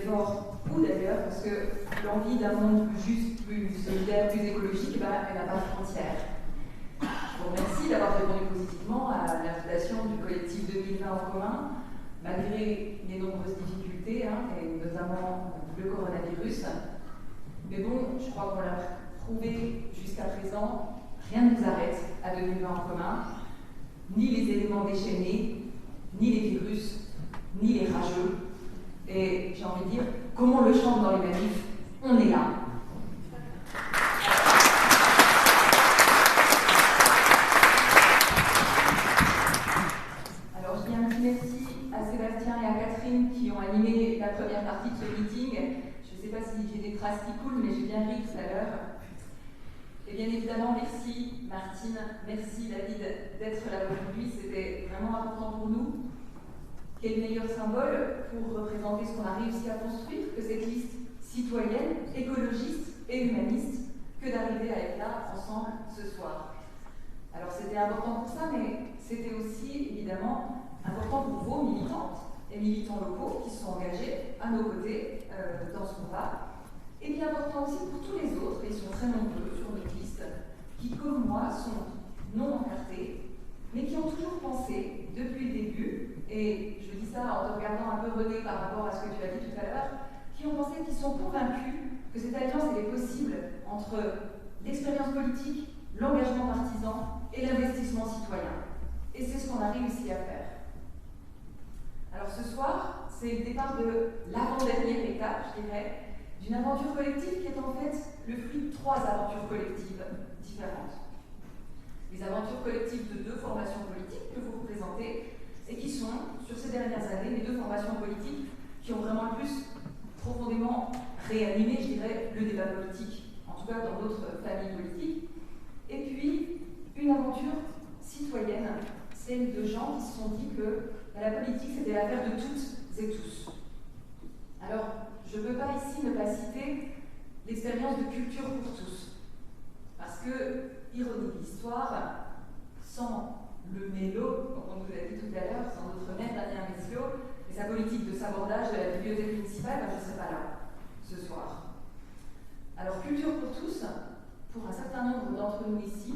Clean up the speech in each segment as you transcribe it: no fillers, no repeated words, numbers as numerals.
efforts, ou d'ailleurs, parce que l'envie d'un monde plus juste, plus solidaire, plus écologique, elle n'a pas de frontières. Je vous remercie d'avoir répondu positivement à l'invitation du collectif 2020 en commun, malgré les nombreuses difficultés, et notamment le coronavirus. Mais bon, je crois qu'on l'a prouvé jusqu'à présent, rien ne nous arrête à 2020 en commun, ni les éléments déchaînés, ni les virus, ni les rageux. Et j'ai envie de dire, comme on le chante dans les manifs, on est là. Alors je dis un petit merci à Sébastien et à Catherine qui ont animé la première partie de ce meeting. Je ne sais pas si j'ai des traces qui coulent, mais j'ai bien ri tout à l'heure. Et bien évidemment, merci Martine, merci David d'être là aujourd'hui. C'était vraiment important pour nous. Quel meilleur symbole pour représenter ce qu'on a réussi à construire que cette liste citoyenne, écologiste et humaniste que d'arriver à être là ensemble ce soir. Alors c'était important pour ça, mais c'était aussi évidemment important pour vos militantes et militants locaux qui sont engagés à nos côtés dans ce combat. Et bien important aussi pour tous les autres, et ils sont très nombreux sur notre liste, qui comme moi sont non encartés, mais qui ont toujours pensé depuis le début, et je dis ça en te regardant un peu René par rapport à ce que tu as dit tout à l'heure, qui ont pensé, qui sont convaincus que cette alliance elle est possible entre l'expérience politique, l'engagement partisan et l'investissement citoyen. Et c'est ce qu'on a réussi à faire. Alors ce soir, c'est le départ de l'avant-dernière étape, je dirais, d'une aventure collective qui est en fait le fruit de 3 aventures collectives différentes. Les aventures collectives de 2 formations politiques que vous représentez et qui sont, sur ces dernières années, les 2 formations politiques qui ont vraiment le plus profondément réanimé, je dirais, le débat politique, en tout cas dans d'autres familles politiques. Et puis, une aventure citoyenne, celle de gens qui se sont dit que la politique, c'était l'affaire de toutes et tous. Alors, je ne peux pas ici ne pas citer l'expérience de Culture pour tous. Parce que, ironie de l'histoire, sans le mélo, comme on nous l'a dit tout à l'heure, sans notre maître Daniel Meslot et sa politique de sabordage de la bibliothèque municipale, je ne serai pas là ce soir. Alors, Culture pour tous, pour un certain nombre d'entre nous ici,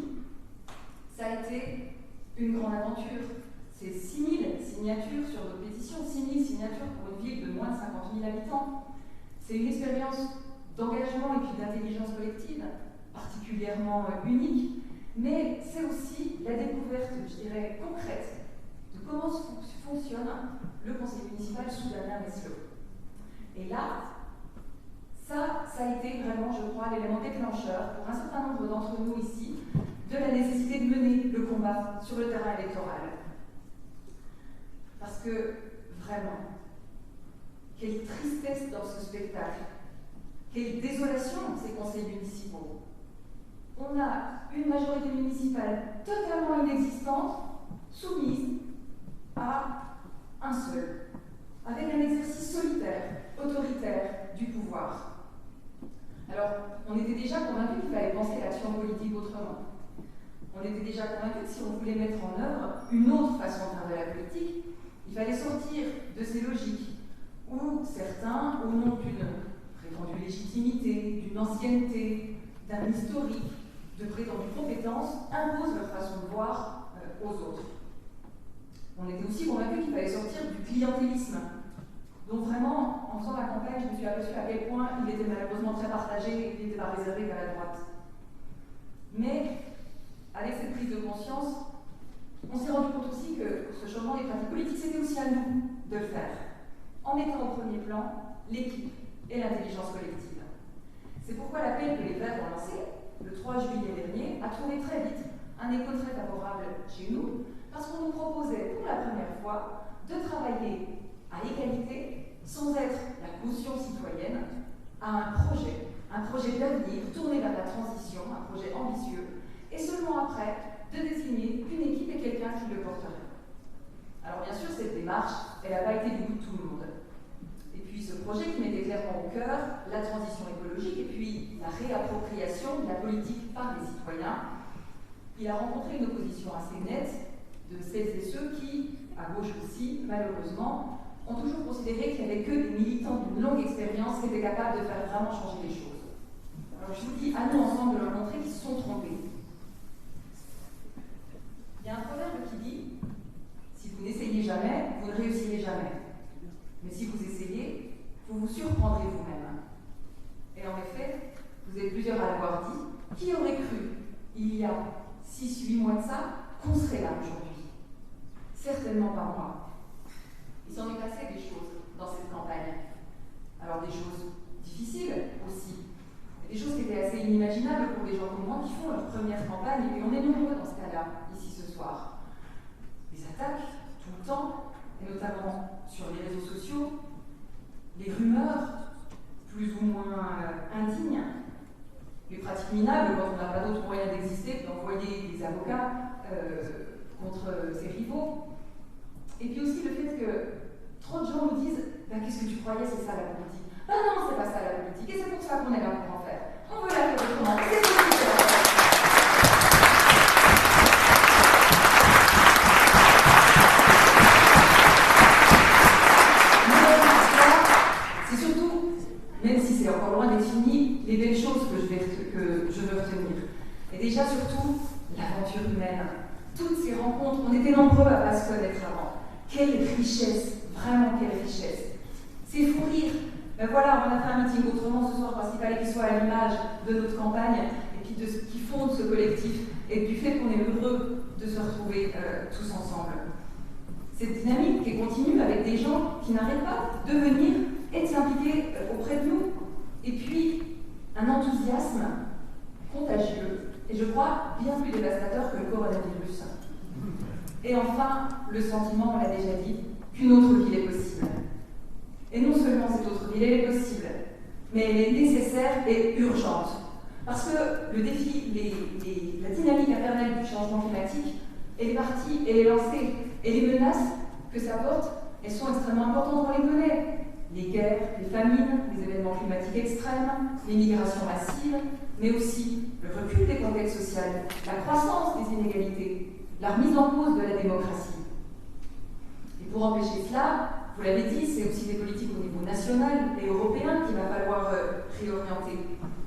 ça a été une grande aventure. C'est 6000 signatures sur notre pétition, 6000 signatures pour une ville de moins de 50 000 habitants. C'est une expérience d'engagement et puis d'intelligence collective particulièrement unique, mais c'est aussi la découverte, je dirais, concrète de comment fonctionne le conseil municipal sous Daniel Meslot. Et là, ça a été vraiment, je crois, l'élément déclencheur pour un certain nombre d'entre nous ici de la nécessité de mener le combat sur le terrain électoral. Parce que, vraiment, quelle tristesse dans ce spectacle, quelle désolation ces conseils municipaux. On a une majorité municipale totalement inexistante, soumise à un seul, avec un exercice solitaire, autoritaire du pouvoir. Alors, on était déjà convaincus qu'il fallait penser l'action politique autrement. On était déjà convaincus que si on voulait mettre en œuvre une autre façon de faire de la politique, il fallait sortir de ces logiques où certains, au nom d'une prétendue légitimité, d'une ancienneté, d'un historique, de prétendues compétences, imposent leur façon de voir aux autres. On était aussi convaincus qu'il fallait sortir du clientélisme, dont vraiment, en faisant la campagne, je me suis aperçue à quel point il était malheureusement très partagé et qu'il n'était pas réservé qu'à la droite. Mais, avec cette prise de conscience, on s'est rendu compte aussi que ce changement des pratiques politiques, c'était aussi à nous de le faire, en mettant au premier plan l'équipe et l'intelligence collective. C'est pourquoi l'appel que les Verts ont lancé, le 3 juillet dernier, a trouvé très vite un écho très favorable chez nous, parce qu'on nous proposait pour la première fois de travailler à égalité, sans être la caution citoyenne, à un projet d'avenir tourné vers la transition, un projet ambitieux, et seulement après de désigner une équipe et quelqu'un qui le porterait. Alors bien sûr, cette démarche, elle n'a pas été du goût de tout le monde. Et puis ce projet qui mettait clairement au cœur la transition écologique et puis la réappropriation de la politique par les citoyens, il a rencontré une opposition assez nette de celles et ceux qui, à gauche aussi, malheureusement, ont toujours considéré qu'il n'y avait que des militants d'une longue expérience qui étaient capables de faire vraiment changer les choses. Alors je vous dis, à nous ensemble de leur montrer qu'ils se sont trompés. Il y a un proverbe qui dit « Si vous n'essayez jamais, vous ne réussirez jamais. Mais si vous essayez, vous vous surprendrez vous-même. » Et en effet, vous êtes plusieurs à l'avoir dit, qui aurait cru, il y a 6-8 mois de ça, qu'on serait là aujourd'hui? Certainement pas moi. Il s'en est passé des choses dans cette campagne. Alors des choses difficiles aussi. Des choses qui étaient assez inimaginables pour des gens comme moi qui font leur première campagne, et on est nombreux dans ce cas-là, ici ce soir. Les attaques, tout le temps, et notamment sur les réseaux sociaux, les rumeurs, plus ou moins indignes, les pratiques minables quand on n'a pas d'autre moyen d'exister que d'envoyer des avocats contre ses rivaux. Et puis aussi le fait que trop de gens nous disent ben, « Qu'est-ce que tu croyais, c'est ça la politique ?» Ben non, c'est pas ça la politique, et c'est pour ça qu'on est là pour en faire. On veut la faire autrement, et c'est possible. C'est surtout, même si c'est encore loin d'être fini, les belles choses que je veux retenir. Et déjà, surtout, l'aventure humaine. Toutes ces rencontres, on était nombreux à ne pas se connaître avant. Quelle richesse, vraiment quelle richesse. C'est fou rire. Ben voilà, on a fait un meeting autrement ce soir parce qu'il fallait qu'il soit à l'image de notre campagne et puis de ce qui fonde ce collectif et du fait qu'on est heureux de se retrouver tous ensemble. Cette dynamique qui continue avec des gens qui n'arrêtent pas de venir et de s'impliquer auprès de nous. Et puis, un enthousiasme contagieux et je crois bien plus dévastateur que le coronavirus. Et enfin, le sentiment, on l'a déjà dit, qu'une autre ville est possible. Et non seulement cette autre ville, elle est possible, mais elle est nécessaire et urgente. Parce que le défi, la dynamique infernale du changement climatique, elle est partie, elle est lancée. Et les menaces que ça porte, elles sont extrêmement importantes, on les connaît. Les guerres, les famines, les événements climatiques extrêmes, les migrations massives, mais aussi le recul des conquêtes sociales, la croissance des inégalités, la remise en cause de la démocratie. Et pour empêcher cela, vous l'avez dit, c'est aussi des politiques au niveau national et européen qu'il va falloir réorienter.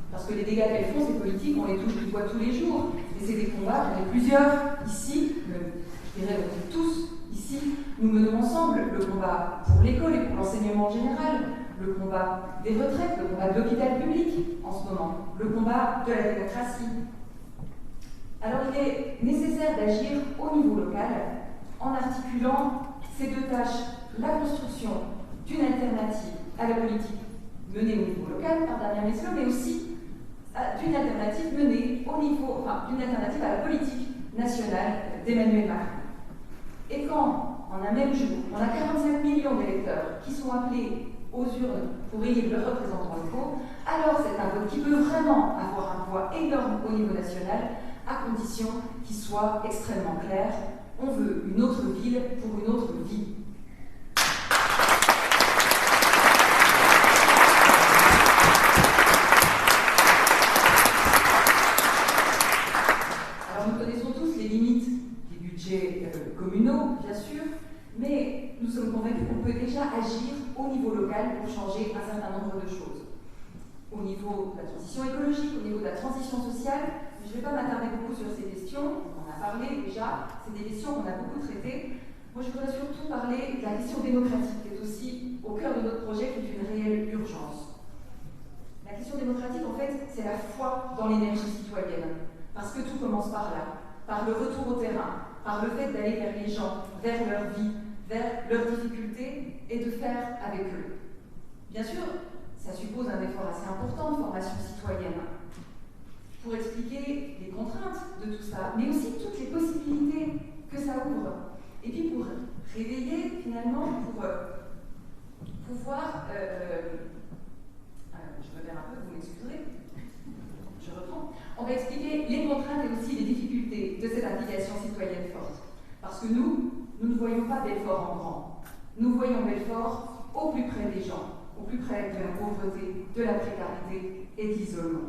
Parce que les dégâts qu'elles font, ces politiques, on les touche du doigt tous les jours. Et c'est des combats, on est plusieurs ici, je dirais tous ici, nous menons ensemble le combat pour l'école et pour l'enseignement en général, le combat des retraites, le combat de l'hôpital public en ce moment, le combat de la démocratie. Alors il est nécessaire d'agir au niveau local en articulant ces deux tâches, la construction d'une alternative à la politique menée au niveau local par Damien Meslot, mais aussi d'une alternative menée au niveau, d'une alternative à la politique nationale d'Emmanuel Macron. Et quand, en un même jour, on a 45 millions d'électeurs qui sont appelés aux urnes pour élire leurs représentants locaux, alors c'est un vote qui peut vraiment avoir un poids énorme au niveau national, à condition qu'il soit extrêmement clair. On veut une autre ville pour une autre vie. Alors nous connaissons tous les limites des budgets communaux, bien sûr, mais nous sommes convaincus qu'on peut déjà agir au niveau local pour changer un certain nombre de choses. Au niveau de la transition écologique, au niveau de la transition sociale, je ne vais pas m'attarder beaucoup sur ces questions, on en a parlé déjà, c'est des questions qu'on a beaucoup traitées. Moi, je voudrais surtout parler de la question démocratique, qui est aussi au cœur de notre projet, qui est une réelle urgence. La question démocratique, en fait, c'est la foi dans l'énergie citoyenne, parce que tout commence par là, par le retour au terrain, par le fait d'aller vers les gens, vers leur vie, vers leurs difficultés, et de faire avec eux. Bien sûr, ça suppose un effort assez important de formation citoyenne, pour expliquer les contraintes de tout ça, mais aussi toutes les possibilités que ça ouvre. Et puis pour réveiller, finalement, pour pouvoir... je me perds un peu, vous m'excuserez. Je reprends. On va expliquer les contraintes et aussi les difficultés de cette implication citoyenne forte. Parce que nous ne voyons pas Belfort en grand. Nous voyons Belfort au plus près des gens, au plus près de la pauvreté, de la précarité et de l'isolement.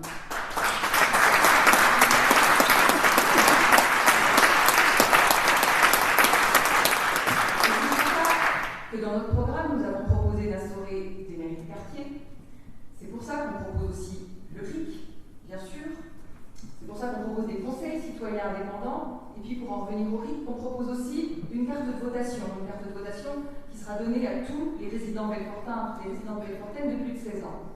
Que dans notre programme, nous quartiers. C'est pour ça qu'on propose aussi le RIC, bien sûr. C'est pour ça qu'on propose des conseils citoyens indépendants. Et puis pour en revenir au RIC, on propose aussi une carte de votation qui sera donnée à tous les résidents belfortains, toutes les résidentes belfortaines de plus de 16 ans.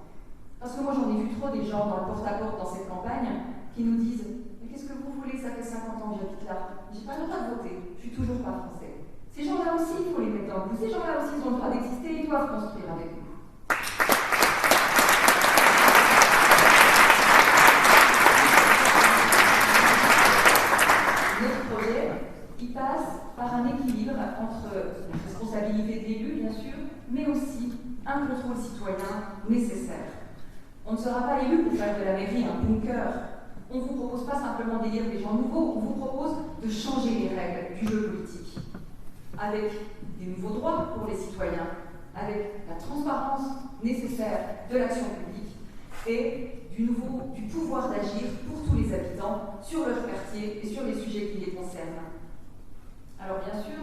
Parce que moi j'en ai vu trop des gens dans le porte-à-porte dans cette campagne qui nous disent « Mais qu'est-ce que vous voulez, ça fait 50 ans que j'habite là, j'ai pas le droit de voter, je suis toujours pas français ». Ces gens-là aussi, il faut les mettre dans le coup. Ces gens-là aussi, ils ont le droit d'exister, ils doivent construire avec nous. Notre projet, il passe par un équilibre entre la responsabilité de l'élu, bien sûr, mais aussi un contrôle citoyen nécessaire. On ne sera pas élu pour faire de la mairie un bunker. On ne vous propose pas simplement d'élire des gens nouveaux, on vous propose de changer les règles du jeu politique. Avec des nouveaux droits pour les citoyens, avec la transparence nécessaire de l'action publique et du pouvoir d'agir pour tous les habitants sur leur quartier et sur les sujets qui les concernent. Alors bien sûr,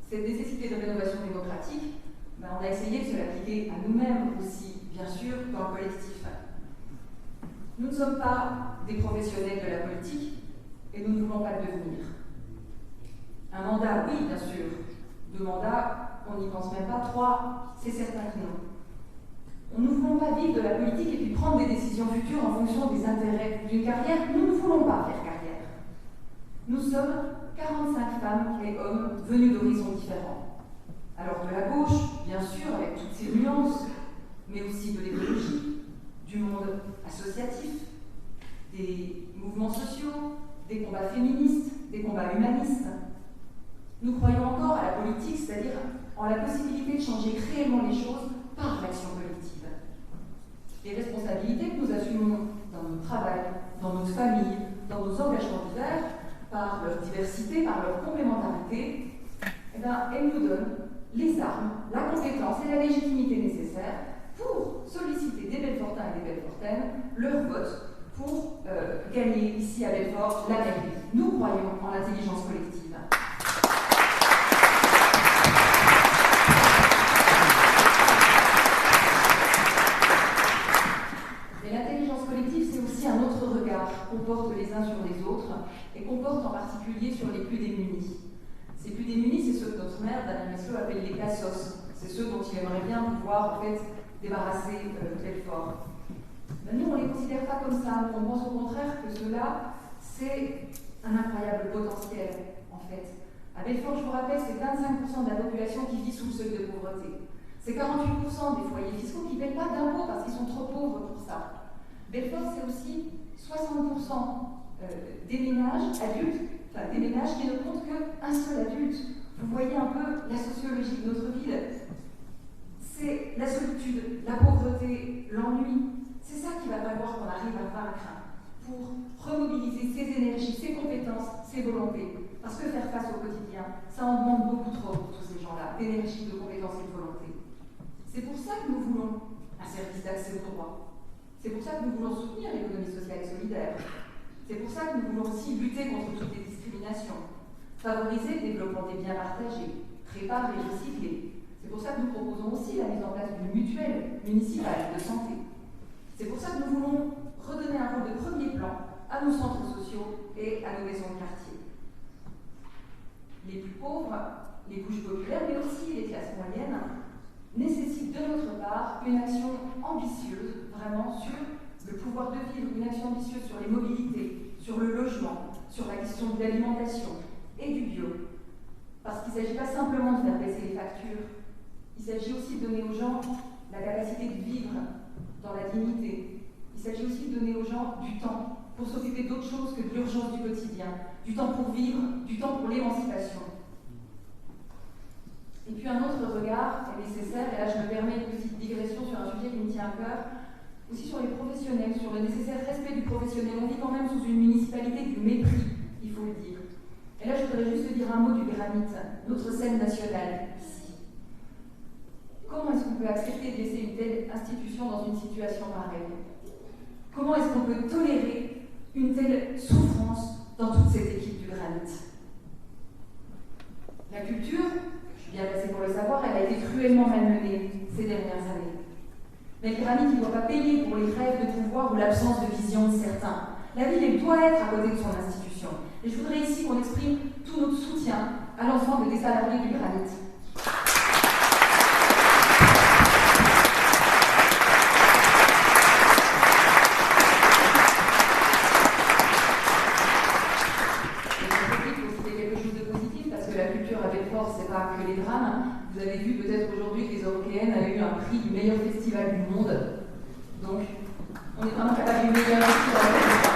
cette nécessité de rénovation démocratique, on a essayé de se l'appliquer à nous-mêmes aussi, bien sûr, dans le collectif. Nous ne sommes pas des professionnels de la politique et nous ne voulons pas le devenir. Un mandat, oui, bien sûr. 2 mandats, on n'y pense même pas. 3, c'est certain que non. Nous ne voulons pas vivre de la politique et puis prendre des décisions futures en fonction des intérêts d'une carrière. Nous ne voulons pas faire carrière. Nous sommes 45 femmes et hommes venus d'horizons différents. Alors de la gauche, bien sûr, avec toutes ses nuances, mais aussi de l'écologie, du monde associatif, des mouvements sociaux, des combats féministes, des combats humanistes. Nous croyons encore à la politique, c'est-à-dire en la possibilité de changer réellement les choses par l'action collective. Les responsabilités que nous assumons dans notre travail, dans notre famille, dans nos engagements divers, par leur diversité, par leur complémentarité, elles nous donnent les armes, la compétence et la légitimité nécessaires pour solliciter des Belfortains et des Belfortaines leur vote pour gagner ici à Belfort la mairie. Nous croyons en l'intelligence collective. Mais l'intelligence collective, c'est aussi un autre regard qu'on porte les uns sur les autres et qu'on porte en particulier sur les plus démunis. Ces plus démunis, c'est ceux que notre maire, Daniel Meslo, appelle les cassos. C'est ceux dont il aimerait bien pouvoir en fait débarrasser Belfort. Nous, on ne les considère pas comme ça. On pense au contraire que cela, c'est un incroyable potentiel, en fait. À Belfort, je vous rappelle, c'est 25% de la population qui vit sous le seuil de pauvreté. C'est 48% des foyers fiscaux qui ne payent pas d'impôts parce qu'ils sont trop pauvres pour ça. Belfort, c'est aussi 60% des ménages adultes, enfin des ménages qui ne comptent qu'un seul adulte. Vous voyez un peu la sociologie de notre ville. C'est la solitude, la pauvreté, l'ennui. C'est ça qui va falloir qu'on arrive à vaincre pour remobiliser ses énergies, ses compétences, ses volontés. Parce que faire face au quotidien, ça en demande beaucoup trop pour tous ces gens-là, d'énergie, de compétences et de volonté. C'est pour ça que nous voulons un service d'accès aux droits. C'est pour ça que nous voulons soutenir l'économie sociale et solidaire. C'est pour ça que nous voulons aussi lutter contre toutes les discriminations, favoriser le développement des biens partagés, réparer et recycler. C'est pour ça que nous proposons aussi la mise en place d'une mutuelle municipale de santé. C'est pour ça que nous voulons redonner un rôle de premier plan à nos centres sociaux et à nos maisons de quartier. Les plus pauvres, les couches populaires, mais aussi les classes moyennes, nécessitent de notre part une action ambitieuse, vraiment sur le pouvoir de vivre, une action ambitieuse sur les mobilités, sur le logement, sur la question de l'alimentation et du bio. Parce qu'il ne s'agit pas simplement de faire baisser les factures, il s'agit aussi de donner aux gens la capacité de vivre dans la dignité. Il s'agit aussi de donner aux gens du temps pour s'occuper d'autre chose que de l'urgence du quotidien, du temps pour vivre, du temps pour l'émancipation. Et puis un autre regard est nécessaire, et là je me permets une petite digression sur un sujet qui me tient à cœur, aussi sur les professionnels, sur le nécessaire respect du professionnel. On vit quand même sous une municipalité du mépris, il faut le dire. Et là je voudrais juste dire un mot du granit, notre scène nationale ici. Comment est-ce qu'on peut accepter de laisser une telle institution dans une situation pareille? Comment est-ce qu'on peut tolérer une telle souffrance dans toute cette équipe du granit? La culture, je suis bien placée pour le savoir, elle a été cruellement malmenée ces dernières années. Mais le granit, il ne doit pas payer pour les rêves de pouvoir ou l'absence de vision de certains. La ville, elle doit être à côté de son institution. Et je voudrais ici qu'on exprime tout notre soutien à l'ensemble des salariés du granit. C'est pas que les drames. Vous avez vu peut-être aujourd'hui que les Européennes avaient eu un prix du meilleur festival du monde. Donc, on est vraiment capable du meilleur festival du monde.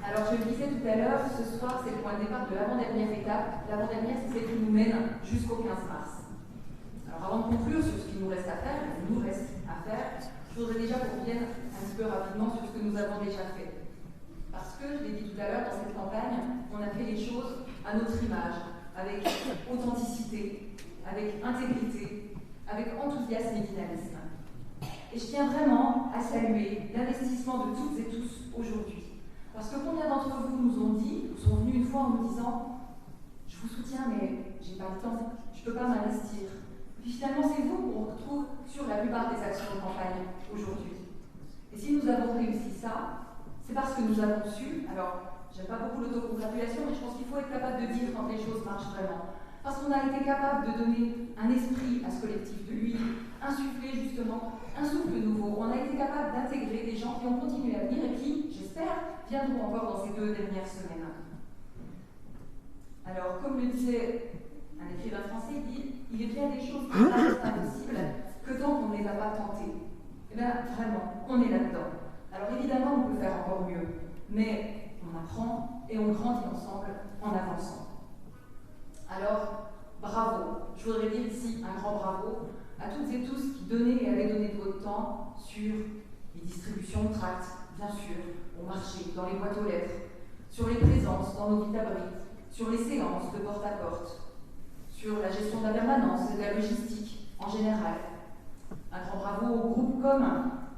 Alors, je le disais tout à l'heure, ce soir, c'est le point de départ de l'avant-dernière étape. L'avant-dernière, c'est celle qui nous mène jusqu'au 15 mars. Alors, avant de conclure sur ce qu'il nous reste à faire, je voudrais déjà qu'on revienne un petit peu rapidement sur ce que nous avons déjà fait. Parce que, je l'ai dit tout à l'heure, dans cette campagne, on a fait les choses à notre image, avec authenticité, avec intégrité, avec enthousiasme et dynamisme. Et je tiens vraiment à saluer l'investissement de toutes et tous aujourd'hui. Parce que combien d'entre vous nous ont dit, sont venus une fois en nous disant « Je vous soutiens, mais j'ai pas le temps, je ne peux pas m'investir ». Puis finalement, c'est vous qu'on retrouve sur la plupart des actions de campagne aujourd'hui. Et si nous avons réussi ça, c'est parce que nous avons su, alors j'aime pas beaucoup l'autocongratulation, mais je pense qu'il faut être capable de dire quand les choses marchent vraiment. Parce qu'on a été capable de donner un esprit à ce collectif, de lui insuffler justement un souffle nouveau. On a été capable d'intégrer des gens qui ont continué à venir et qui, j'espère, viendront encore dans ces 2 dernières semaines. Alors, comme le disait un écrivain français, il dit « Il est bien des choses qui paraissent impossibles que tant qu'on ne les a pas tentées. » Eh bien, vraiment, on est là-dedans. Alors évidemment, on peut faire encore mieux, mais on apprend et on grandit ensemble en avançant. Alors, bravo. Je voudrais dire ici un grand bravo à toutes et tous qui donnaient et avaient donné de votre temps sur les distributions de tracts, bien sûr, au marché, dans les boîtes aux lettres, sur les présences dans nos vite-abris, sur les séances de porte-à-porte, sur la gestion de la permanence et de la logistique en général. Un grand bravo au groupe Com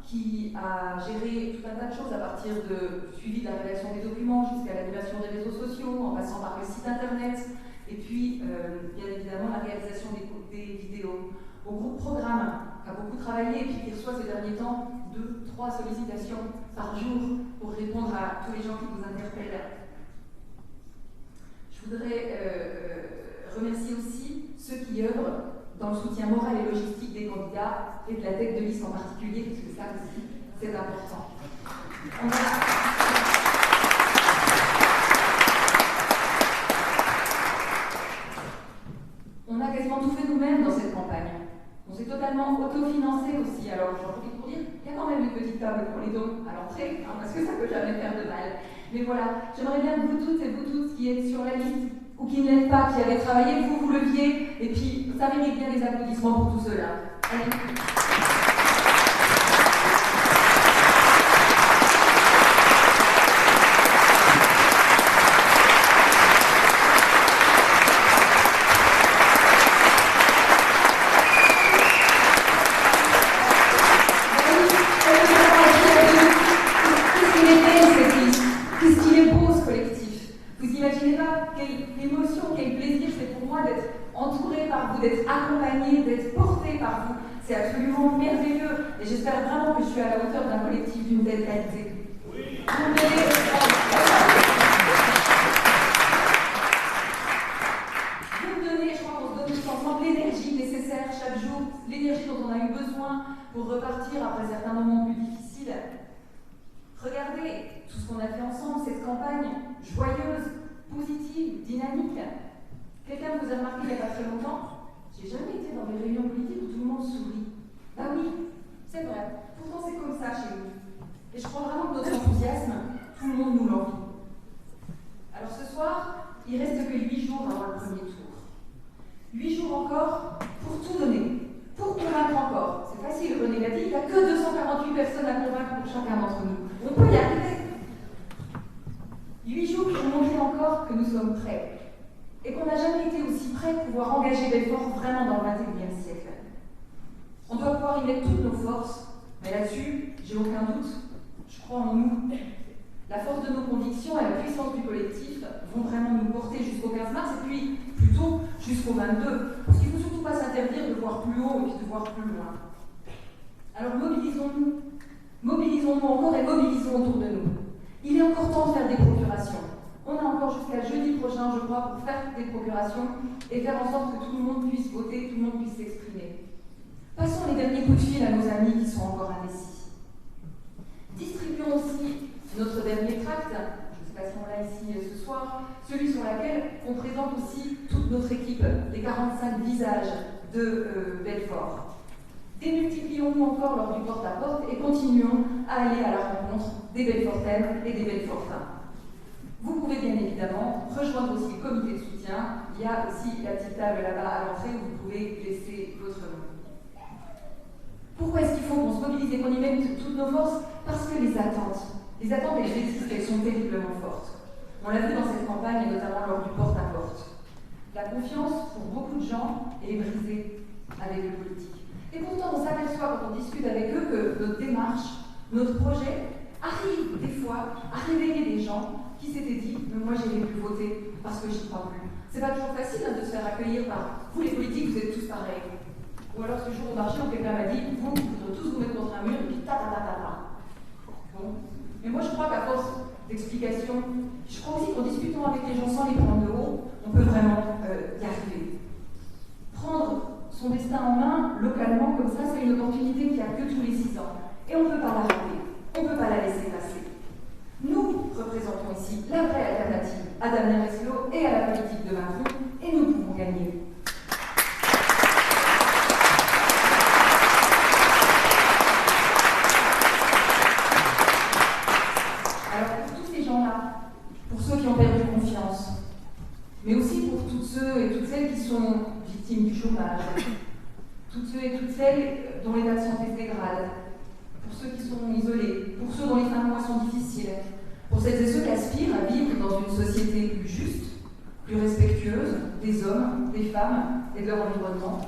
qui a géré tout un tas de choses à partir du suivi de la rédaction des documents jusqu'à l'animation des réseaux sociaux, en passant par le site internet, et puis bien évidemment la réalisation des vidéos. Au groupe Programme, qui a beaucoup travaillé et puis qui reçoit ces derniers temps 2-3 sollicitations par jour pour répondre à tous les gens qui vous interpellent. Je voudrais remercier aussi ceux qui œuvrent dans le soutien moral et logistique des candidats et de la tête de liste en particulier, parce que ça aussi, c'est important. On a quasiment tout fait nous-mêmes dans cette campagne. On s'est totalement autofinancé aussi. Alors, j'en profite pour dire, il y a quand même une petite table pour les dons à l'entrée, parce que ça ne peut jamais faire de mal. Mais voilà, j'aimerais bien que vous toutes et vous tous qui êtes sur la liste, ou qui ne l'êtes pas, qui avez travaillé, vous leviez, et puis ça mérite bien les applaudissements pour tout cela. Allez. D'être accompagné, d'être porté par vous. C'est absolument merveilleux et j'espère vraiment que je suis à la hauteur d'un collectif d'une telle qualité. Oui. Vous me donnez, je crois qu'on se donne tous ensemble l'énergie nécessaire chaque jour, l'énergie dont on a eu besoin pour repartir après certains moments plus difficiles. Regardez tout ce qu'on a fait ensemble, cette campagne joyeuse, positive, dynamique. Quelqu'un vous a remarqué il n'y a pas très longtemps? J'ai jamais été dans des réunions politiques où tout le monde sourit. Ben oui, c'est vrai. Pourtant, c'est comme ça chez nous. Et je crois vraiment que notre enthousiasme, tout le monde nous l'envie. Alors ce soir, il reste que 8 jours avant le premier tour. 8 jours encore pour tout donner, pour convaincre encore. C'est facile, René l'a dit, il n'y a que 248 personnes à convaincre pour chacun d'entre nous. On peut y arriver. 8 jours pour montrer encore que nous sommes prêts. Et qu'on n'a jamais été aussi prêts de pouvoir engager l'effort vraiment dans le XXIe siècle. On doit pouvoir y mettre toutes nos forces, mais là-dessus, j'ai aucun doute, je crois en nous. La force de nos convictions et la puissance du collectif vont vraiment nous porter jusqu'au 15 mars, et puis, plutôt, je jusqu'au 22, parce qu'il ne faut surtout pas s'interdire de voir plus haut et puis de voir plus loin. Alors mobilisons-nous encore et mobilisons autour de nous. Il est encore temps de faire des procurations. On a encore jusqu'à jeudi prochain, je crois, pour faire des procurations et faire en sorte que tout le monde puisse voter, tout le monde puisse s'exprimer. Passons les derniers coups de fil à nos amis qui sont encore indécis. Distribuons aussi notre dernier tract, je ne sais pas si on l'a ici ce soir, celui sur lequel on présente aussi toute notre équipe, les 45 visages de Belfort. Démultiplions-nous encore lors du porte-à-porte et continuons à aller à la rencontre des Belfortaines et des Belfortins. Vous pouvez bien évidemment rejoindre aussi le comité de soutien. Il y a aussi la petite table là-bas à l'entrée où vous pouvez laisser votre nom. Pourquoi est-ce qu'il faut qu'on se mobilise et qu'on y mette toutes nos forces? Parce que les attentes, elles existent, elles sont terriblement fortes. On l'a vu dans cette campagne et notamment lors du porte-à-porte. La confiance, pour beaucoup de gens, est brisée avec le politique. Et pourtant, on s'aperçoit quand on discute avec eux que notre démarche, notre projet, arrive des fois à réveiller des gens qui s'étaient dit « moi j'irai plus voter parce que j'y crois plus ». C'est pas toujours facile de se faire accueillir par « vous les politiques, vous êtes tous pareils ». Ou alors ce jour au marché où quelqu'un m'a dit « vous faudrez tous vous mettre contre un mur et puis ta ta ta ta ta ». Bon. Mais moi je crois qu'à force d'explications, je crois aussi qu'en discutant avec les gens sans les prendre de haut, on peut vraiment y arriver. Prendre son destin en main, localement, comme ça, c'est une opportunité qui a que tous les 6 ans. Et on ne peut pas la rater, on ne peut pas la laisser passer. Nous représentons ici la vraie alternative à Damien Resclot et à la politique de Macron, et nous pouvons gagner. Alors pour tous ces gens-là, pour ceux qui ont perdu confiance, mais aussi pour toutes ceux et toutes celles qui sont victimes du chômage, toutes ceux et toutes celles dont l'état de santé se dégrade, pour ceux qui sont isolés, pour ceux dont les fins de mois sont difficiles, pour celles et ceux qui aspirent à vivre dans une société plus juste, plus respectueuse des hommes, des femmes et de leur environnement.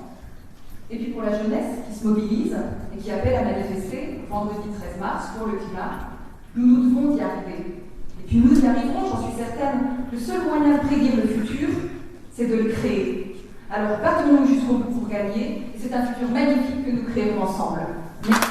Et puis pour la jeunesse qui se mobilise et qui appelle à manifester vendredi 13 mars pour le climat, nous devons y arriver. Et puis nous y arriverons, j'en suis certaine. Le seul moyen de prédire le futur, c'est de le créer. Alors battons-nous jusqu'au bout pour gagner, et c'est un futur magnifique que nous créerons ensemble. Merci.